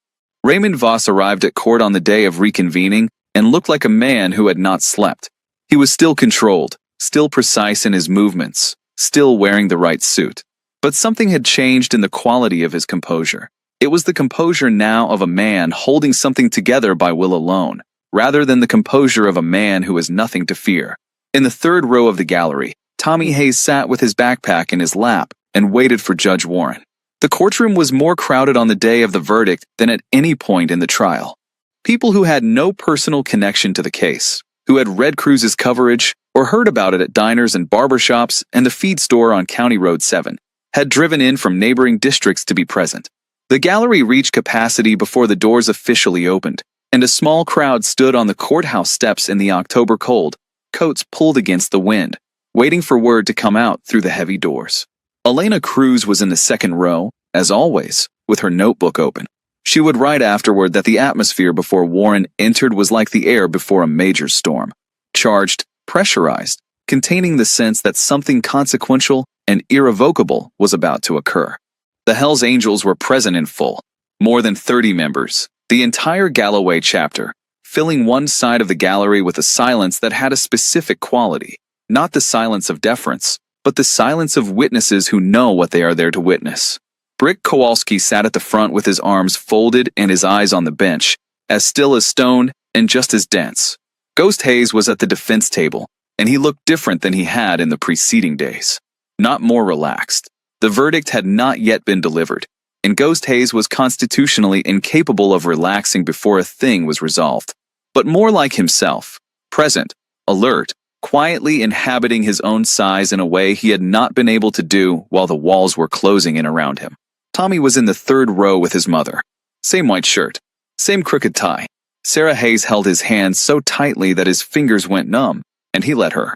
Raymond Voss arrived at court on the day of reconvening and looked like a man who had not slept. He was still controlled, still precise in his movements, still wearing the right suit. But something had changed in the quality of his composure. It was the composure now of a man holding something together by will alone, rather than the composure of a man who has nothing to fear. In the third row of the gallery, Tommy Hayes sat with his backpack in his lap and waited for Judge Warren. The courtroom was more crowded on the day of the verdict than at any point in the trial. People who had no personal connection to the case, who had read Cruz's coverage or heard about it at diners and barbershops and the feed store on County Road 7, had driven in from neighboring districts to be present. The gallery reached capacity before the doors officially opened, and a small crowd stood on the courthouse steps in the October cold, coats pulled against the wind, waiting for word to come out through the heavy doors. Elena Cruz was in the second row, as always, with her notebook open. She would write afterward that the atmosphere before Warren entered was like the air before a major storm, charged, pressurized, containing the sense that something consequential and irrevocable was about to occur. The Hells Angels were present in full, more than 30 members, the entire Galloway chapter, filling one side of the gallery with a silence that had a specific quality, not the silence of deference, but the silence of witnesses who know what they are there to witness. Brick Kowalski sat at the front with his arms folded and his eyes on the bench, as still as stone and just as dense. Ghost Hayes was at the defense table, and he looked different than he had in the preceding days. Not more relaxed. The verdict had not yet been delivered, and Ghost Hayes was constitutionally incapable of relaxing before a thing was resolved, but more like himself, present, alert, quietly inhabiting his own size in a way he had not been able to do while the walls were closing in around him. Tommy was in the third row with his mother. Same white shirt, same crooked tie. Sarah Hayes held his hand so tightly that his fingers went numb, and he let her.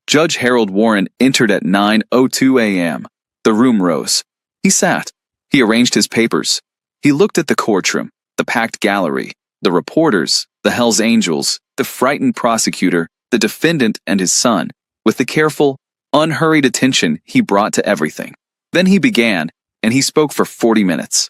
Judge Harold Warren entered at 9:02 a.m. The room rose. He sat. He arranged his papers. He looked at the courtroom, the packed gallery, the reporters, the Hells Angels, the frightened prosecutor, the defendant and his son, with the careful, unhurried attention he brought to everything. Then he began, and he spoke for 40 minutes.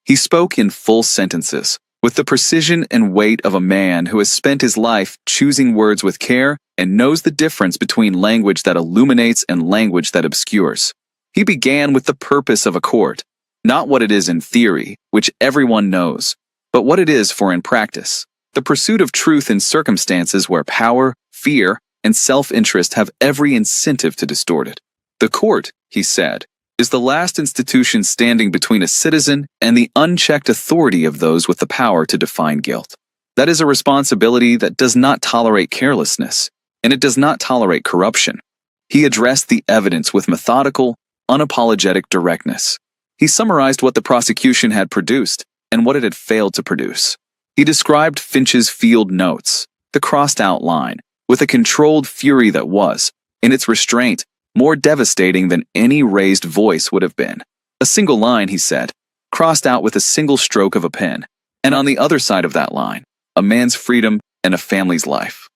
He spoke in full sentences, with the precision and weight of a man who has spent his life choosing words with care and knows the difference between language that illuminates and language that obscures. He began with the purpose of a court, not what it is in theory, which everyone knows, but what it is for in practice, the pursuit of truth in circumstances where power, fear, and self-interest have every incentive to distort it. The court, he said, is the last institution standing between a citizen and the unchecked authority of those with the power to define guilt. That is a responsibility that does not tolerate carelessness, and it does not tolerate corruption. He addressed the evidence with methodical, unapologetic directness. He summarized what the prosecution had produced and what it had failed to produce. He described Finch's field notes, the crossed-out line, with a controlled fury that was, in its restraint, more devastating than any raised voice would have been. A single line, he said, crossed out with a single stroke of a pen, and on the other side of that line, a man's freedom and a family's life.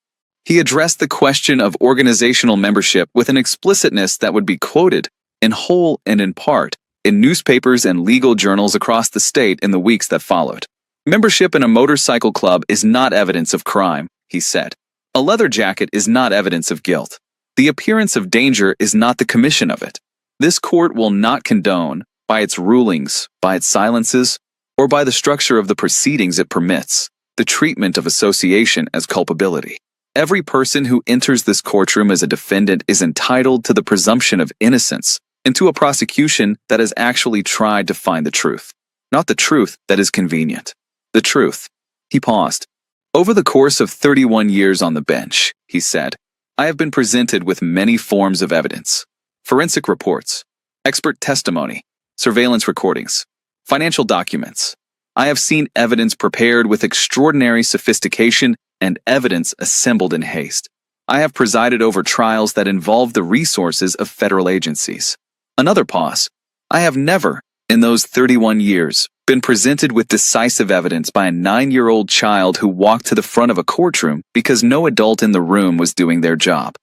He addressed the question of organizational membership with an explicitness that would be quoted, in whole and in part, in newspapers and legal journals across the state in the weeks that followed. Membership in a motorcycle club is not evidence of crime, he said. A leather jacket is not evidence of guilt. The appearance of danger is not the commission of it. This court will not condone, by its rulings, by its silences, or by the structure of the proceedings it permits, the treatment of association as culpability. Every person who enters this courtroom as a defendant is entitled to the presumption of innocence and to a prosecution that has actually tried to find the truth, not the truth that is convenient. The truth. He paused. Over the course of 31 years on the bench, he said, I have been presented with many forms of evidence. Forensic reports, expert testimony, surveillance recordings, financial documents. I have seen evidence prepared with extraordinary sophistication and evidence assembled in haste. I have presided over trials that involve the resources of federal agencies. Another pause. I have never, in those 31 years, been presented with decisive evidence by a 9-year-old child who walked to the front of a courtroom because no adult in the room was doing their job.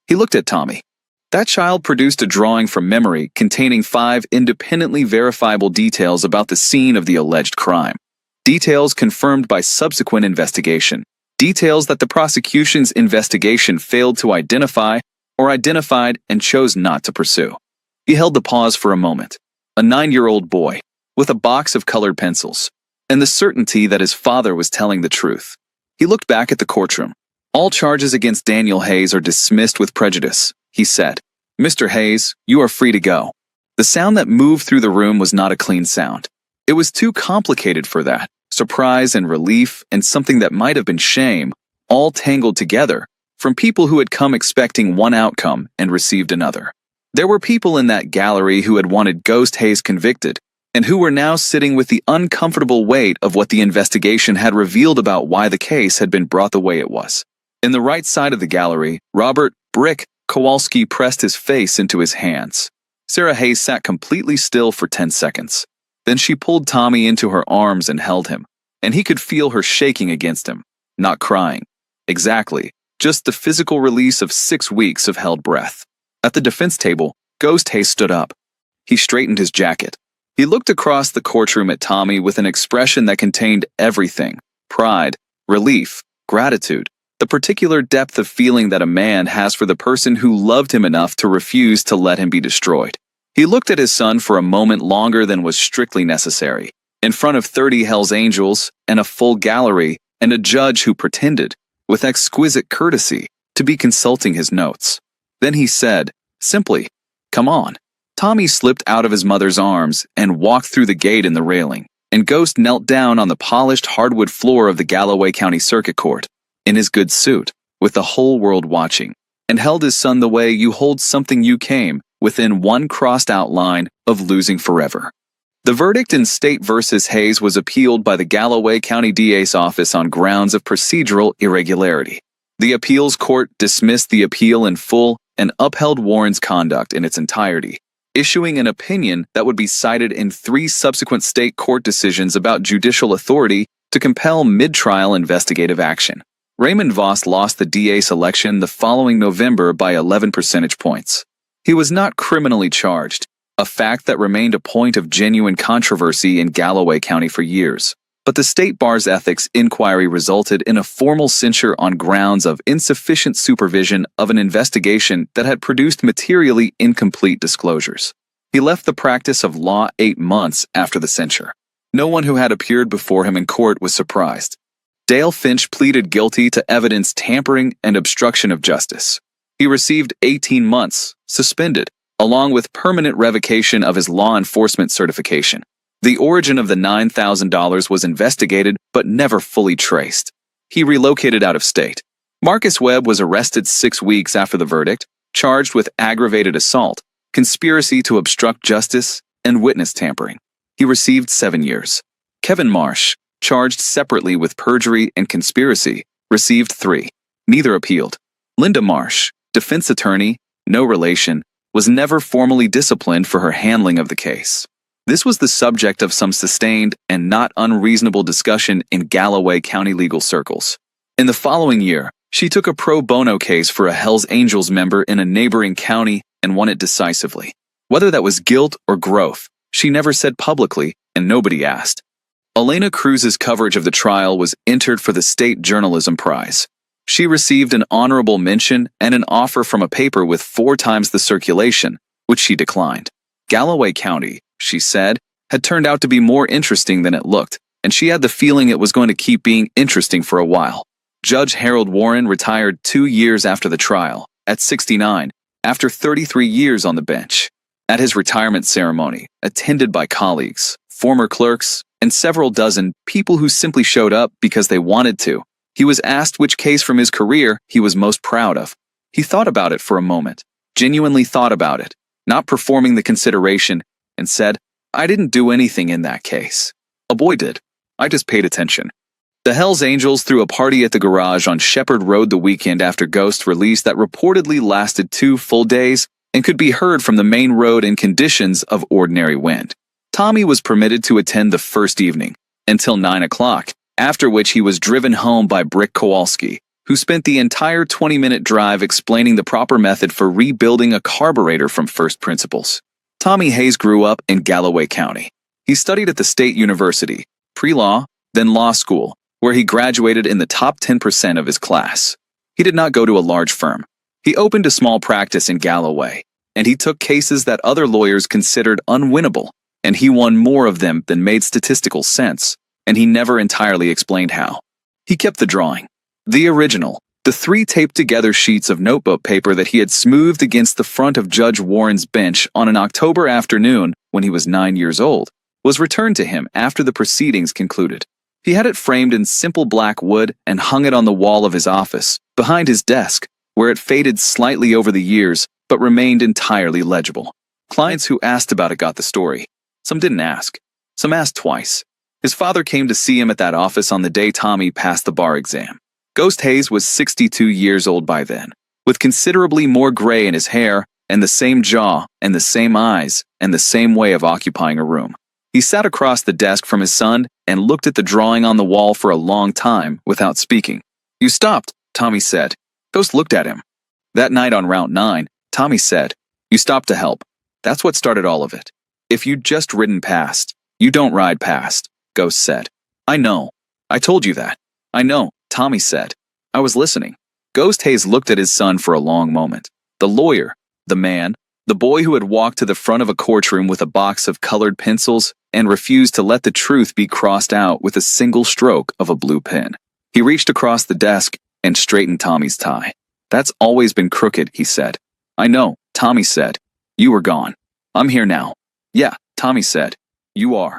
He looked at Tommy. That child produced a drawing from memory containing 5 independently verifiable details about the scene of the alleged crime. Details confirmed by subsequent investigation. Details that the prosecution's investigation failed to identify or identified and chose not to pursue. He held the pause for a moment. A 9-year-old boy, with a box of colored pencils, and the certainty that his father was telling the truth. He looked back at the courtroom. All charges against Daniel Hayes are dismissed with prejudice, he said. Mr. Hayes, you are free to go. The sound that moved through the room was not a clean sound. It was too complicated for that. Surprise and relief and something that might have been shame, all tangled together, from people who had come expecting one outcome and received another. There were people in that gallery who had wanted Ghost Hayes convicted, and who were now sitting with the uncomfortable weight of what the investigation had revealed about why the case had been brought the way it was. In the right side of the gallery, Robert Brick Kowalski pressed his face into his hands. Sarah Hayes sat completely still for 10 seconds. Then she pulled Tommy into her arms and held him, and he could feel her shaking against him, not crying. Exactly, just the physical release of 6 weeks of held breath. At the defense table, Ghost Hayes stood up. He straightened his jacket. He looked across the courtroom at Tommy with an expression that contained everything: pride, relief, gratitude, the particular depth of feeling that a man has for the person who loved him enough to refuse to let him be destroyed. He looked at his son for a moment longer than was strictly necessary, in front of 30 Hell's Angels and a full gallery and a judge who pretended, with exquisite courtesy, to be consulting his notes. Then he said, simply, "Come on." Tommy slipped out of his mother's arms and walked through the gate in the railing, and Ghost knelt down on the polished hardwood floor of the Galloway County Circuit Court, in his good suit, with the whole world watching, and held his son the way you hold something you came within one crossed-out line of losing forever. The verdict in State v. Hayes was appealed by the Galloway County DA's office on grounds of procedural irregularity. The appeals court dismissed the appeal in full and upheld Warren's conduct in its entirety, issuing an opinion that would be cited in 3 subsequent state court decisions about judicial authority to compel mid-trial investigative action. Raymond Voss lost the DA's election the following November by 11 percentage points. He was not criminally charged, a fact that remained a point of genuine controversy in Galloway County for years. But the state bar's ethics inquiry resulted in a formal censure on grounds of insufficient supervision of an investigation that had produced materially incomplete disclosures. He left the practice of law 8 months after the censure. No one who had appeared before him in court was surprised. Dale Finch pleaded guilty to evidence tampering and obstruction of justice. He received 18 months, suspended, along with permanent revocation of his law enforcement certification. The origin of the $9,000 was investigated but never fully traced. He relocated out of state. Marcus Webb was arrested 6 weeks after the verdict, charged with aggravated assault, conspiracy to obstruct justice, and witness tampering. He received 7 years. Kevin Marsh, charged separately with perjury and conspiracy, received 3. Neither appealed. Linda Marsh, defense attorney, no relation, was never formally disciplined for her handling of the case. This was the subject of some sustained and not unreasonable discussion in Galloway County legal circles. In the following year, she took a pro bono case for a Hells Angels member in a neighboring county and won it decisively. Whether that was guilt or growth, she never said publicly, and nobody asked. Elena Cruz's coverage of the trial was entered for the State Journalism Prize. She received an honorable mention and an offer from a paper with 4 times the circulation, which she declined. Galloway County, she said, had turned out to be more interesting than it looked, and she had the feeling it was going to keep being interesting for a while. Judge Harold Warren retired 2 years after the trial, at 69, after 33 years on the bench. At his retirement ceremony, attended by colleagues, former clerks, and several dozen people who simply showed up because they wanted to, he was asked which case from his career he was most proud of. He thought about it for a moment, genuinely thought about it, not performing the consideration, and said, "I didn't do anything in that case. A boy did. I just paid attention." The Hells Angels threw a party at the garage on Shepherd Road the weekend after Ghost released that reportedly lasted 2 full days and could be heard from the main road in conditions of ordinary wind. Tommy was permitted to attend the first evening, until 9 o'clock, after which he was driven home by Brick Kowalski, who spent the entire 20-minute drive explaining the proper method for rebuilding a carburetor from first principles. Tommy Hayes grew up in Galloway County. He studied at the State University, pre-law, then law school, where he graduated in the top 10% of his class. He did not go to a large firm. He opened a small practice in Galloway, and he took cases that other lawyers considered unwinnable, and he won more of them than made statistical sense, and he never entirely explained how. He kept the drawing. The original, the 3 taped-together sheets of notebook paper that he had smoothed against the front of Judge Warren's bench on an October afternoon when he was 9 years old, was returned to him after the proceedings concluded. He had it framed in simple black wood and hung it on the wall of his office, behind his desk, where it faded slightly over the years but remained entirely legible. Clients who asked about it got the story. Some didn't ask. Some asked twice. His father came to see him at that office on the day Tommy passed the bar exam. Ghost Hayes was 62 years old by then, with considerably more gray in his hair and the same jaw and the same eyes and the same way of occupying a room. He sat across the desk from his son and looked at the drawing on the wall for a long time without speaking. "You stopped," Tommy said. Ghost looked at him. That night on Route 9, Tommy said, "You stopped to help. That's what started all of it. If you'd just ridden past, you don't ride past," Ghost said. "I know. I told you that. I know," Tommy said. "I was listening." Ghost Hayes looked at his son for a long moment. The lawyer, the man, the boy who had walked to the front of a courtroom with a box of colored pencils and refused to let the truth be crossed out with a single stroke of a blue pen. He reached across the desk and straightened Tommy's tie. "That's always been crooked," he said. "I know," Tommy said. "You were gone. I'm here now." "Yeah," Tommy said. "You are."